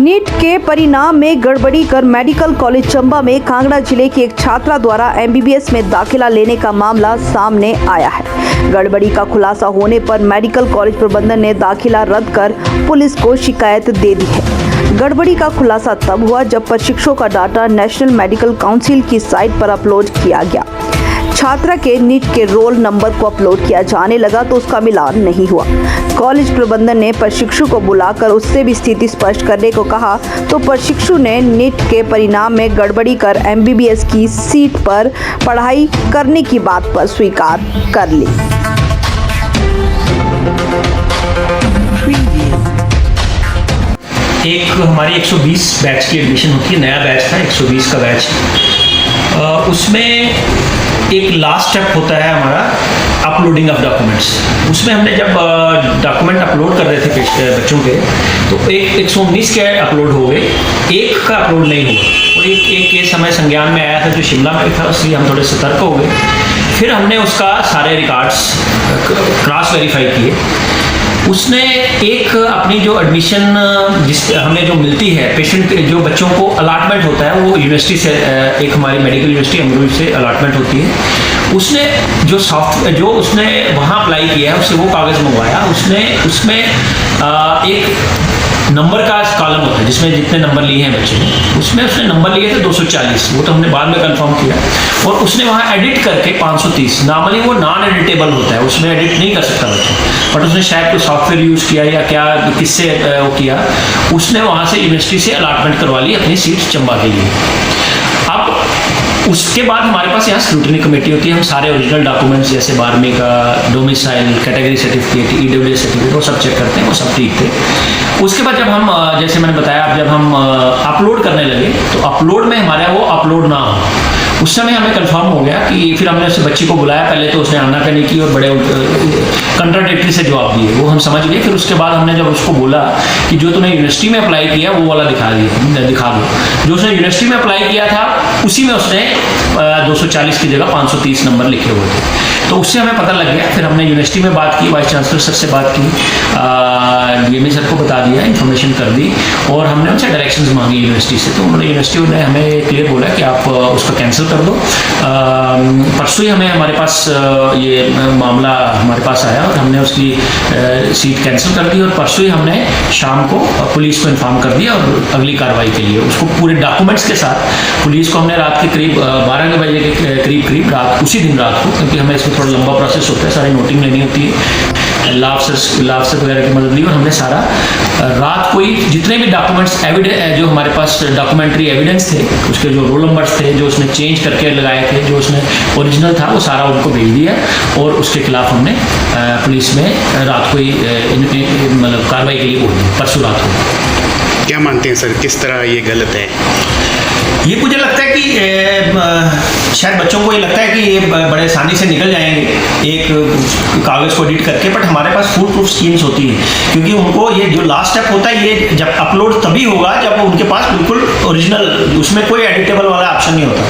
NEET के परिणाम में गड़बड़ी कर मेडिकल कॉलेज चंबा में कांगड़ा जिले की एक छात्रा द्वारा एमबीबीएस में दाखिला लेने का मामला सामने आया है। गड़बड़ी का खुलासा होने पर मेडिकल कॉलेज प्रबंधन ने दाखिला रद्द कर पुलिस को शिकायत दे दी है। गड़बड़ी का खुलासा तब हुआ जब प्रशिक्षुओं का डाटा नेशनल मेडिकल काउंसिल की साइट पर अपलोड किया गया। छात्रा के नीट के रोल नंबर को अपलोड किया जाने लगा तो उसका मिलान नहीं हुआ। कॉलेज प्रबंधन ने प्रशिक्षु को बुलाकर उससे भी स्थिति स्पष्ट करने को कहा तो प्रशिक्षु ने नीट के परिणाम में गड़बड़ी कर एमबीबीएस की सीट पर पढ़ाई करने की बात पर स्वीकार कर ली। एक हमारी 120 बैच की एडमिशन होती है, नया बैच था 120 का बैच। उसमें एक लास्ट स्टेप होता है हमारा अपलोडिंग ऑफ डॉक्यूमेंट्स। उसमें हमने जब डॉक्यूमेंट अपलोड कर रहे थे बच्चों के तो एक 119 के अपलोड हो गए, एक का अपलोड नहीं हुआ और एक केस हमें संज्ञान में आया था जो शिमला में था, इसलिए हम थोड़े सतर्क हो गए। फिर हमने उसका सारे रिकॉर्ड्स क्रॉस वेरीफाई किए। उसने एक अपनी जो एडमिशन जिस हमें जो मिलती है पेशेंट जो बच्चों को अलॉटमेंट होता है वो यूनिवर्सिटी से एक हमारी मेडिकल यूनिवर्सिटी अमरूद से अलॉटमेंट होती है। उसने जो सॉफ्टवेयर जो उसने वहाँ अप्लाई किया है उससे वो कागज़ मंगवाया। उसमें एक नंबर का कॉलम होता है जिसमें जितने नंबर लिए हैं बच्चे ने, उसमें उसने नंबर लिए थे 240, वो तो हमने बाद में कंफर्म किया। और उसने वहाँ एडिट करके 530, नॉर्मली वो नॉन एडिटेबल होता है, उसमें एडिट नहीं कर सकता बच्चा, बट उसने शायद कोई सॉफ्टवेयर यूज़ किया या क्या किससे वो किया, उसने वहाँ से यूनिवर्सिटी से अलॉटमेंट करवा ली अपनी सीट चंबा के लिए। अब उसके बाद हमारे पास यहाँ स्क्रूटनी कमेटी होती है, हम सारे ओरिजिनल डॉक्यूमेंट्स जैसे 12वीं का domicile, category certificate, EWS certificate वो सब चेक करते हैं, वो सब ठीक थे। उसके बाद जब हम जैसे मैंने बताया जब हम अपलोड करने लगे तो अपलोड में हमारा वो अपलोड ना हो, उस समय हमें कंफर्म हो गया कि फिर हमने उस बच्ची को बुलाया। पहले तो उसने आनाकानी की और बड़े कंट्राडिक्टरी से जवाब दिए, वो हम समझ गए। फिर उसके बाद हमने जब उसको बोला कि जो तूने यूनिवर्सिटी में अप्लाई किया वो वाला दिखा दो। जो उसने यूनिवर्सिटी में अप्लाई किया था उसी में उसने 240 की जगह 530 नंबर लिखे हुए थे, तो उससे हमें पता लग गया। फिर हमने यूनिवर्सिटी में बात की, वाइस चांसलर सर से बात की, डीएमई सर को बता दिया, इन्फॉर्मेशन कर दी और हमने उनसे डायरेक्शंस मांगी यूनिवर्सिटी से। तो उन्होंने यूनिवर्सिटी ने हमें क्लियर बोला कि आप उसको कैंसिल कर दो। परसों ही हमें हमारे पास ये मामला हमारे पास आया और हमने उसकी सीट कैंसिल कर दी और परसों ही हमने शाम को पुलिस को इन्फॉर्म कर दिया और अगली कार्रवाई के लिए उसको पूरे डॉक्यूमेंट्स के साथ पुलिस को हमने रात के करीब 12 बजे के करीब रात उसी दिन रात को, क्योंकि हमें इसमें थोड़ा लंबा प्रोसेस होता है, सारी नोटिंग लेनी होती है, लॉ अफसर वगैरह की मदद ली और हमने सारा रात को ही जितने भी डॉक्यूमेंट्स जो हमारे पास डॉक्यूमेंट्री एविडेंस थे, उसके जो रोल नंबर्स थे, जो उसने चेंज करके लगाए थे, जो उसने ओरिजिनल था, वो सारा उनको भेज दिया और उसके खिलाफ हमने पुलिस में रात को ही मतलब कार्रवाई के लिए बोल दी, परसों रात को। क्या मानते हैं सर, किस तरह ये गलत है? ये मुझे लगता है कि शायद बच्चों को ये लगता है कि ये बड़े आसानी से निकल जाएंगे एक कागज़ को एडिट करके, बट हमारे पास फुल प्रूफ स्कीम्स होती हैं, क्योंकि उनको ये जो लास्ट स्टेप होता है ये जब अपलोड तभी होगा जब उनके पास बिल्कुल ओरिजिनल, उसमें कोई एडिटेबल वाला ऑप्शन नहीं होता।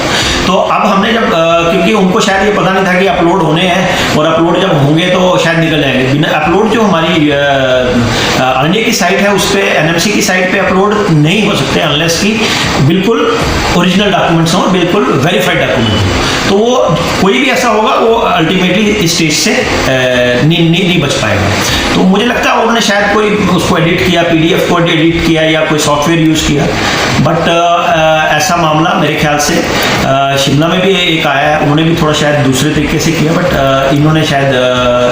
तो अब हमने जब क्योंकि उनको शायद ये पता नहीं था कि अपलोड होने हैं और अपलोड जब होंगे तो शायद निकल जाएंगे। बिना अपलोड जो हमारी आरएनए की साइट है उस पर एनएमसी की साइट पे अपलोड नहीं हो सकते अनलेस की बिल्कुल ओरिजिनल डॉक्यूमेंट्स हों, बिल्कुल वेरीफाइड डॉक्यूमेंट हो। तो वो कोई भी ऐसा होगा वो अल्टीमेटली इस स्टेज से नहीं बच पाएगा। तो मुझे लगता है उन्होंने शायद कोई उसको एडिट किया, पीडीएफ को एडिट किया या कोई सॉफ्टवेयर यूज़ किया, बट ऐसा मामला मेरे ख्याल से शिमला में भी एक आया है, उन्होंने भी थोड़ा शायद दूसरे तरीके से किया, बट इन्होंने शायद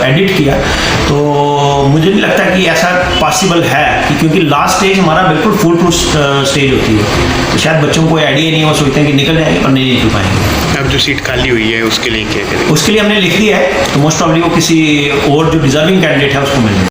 एडिट किया। तो मुझे नहीं लगता कि ऐसा पॉसिबल है क्योंकि लास्ट स्टेज हमारा बिल्कुल फुल प्रूफ स्टेज होती है, तो शायद बच्चों को आइडिया नहीं, वो सोचते हैं कि निकल जाएंगे पर नहीं निकल पाएंगे। अब जो सीट खाली हुई है उसके लिए क्या करें? उसके लिए हमने लिख दिया है, तो मोस्ट प्रॉब्ली वो किसी और जो डिजर्विंग कैंडिडेट है उसको मिलेगा।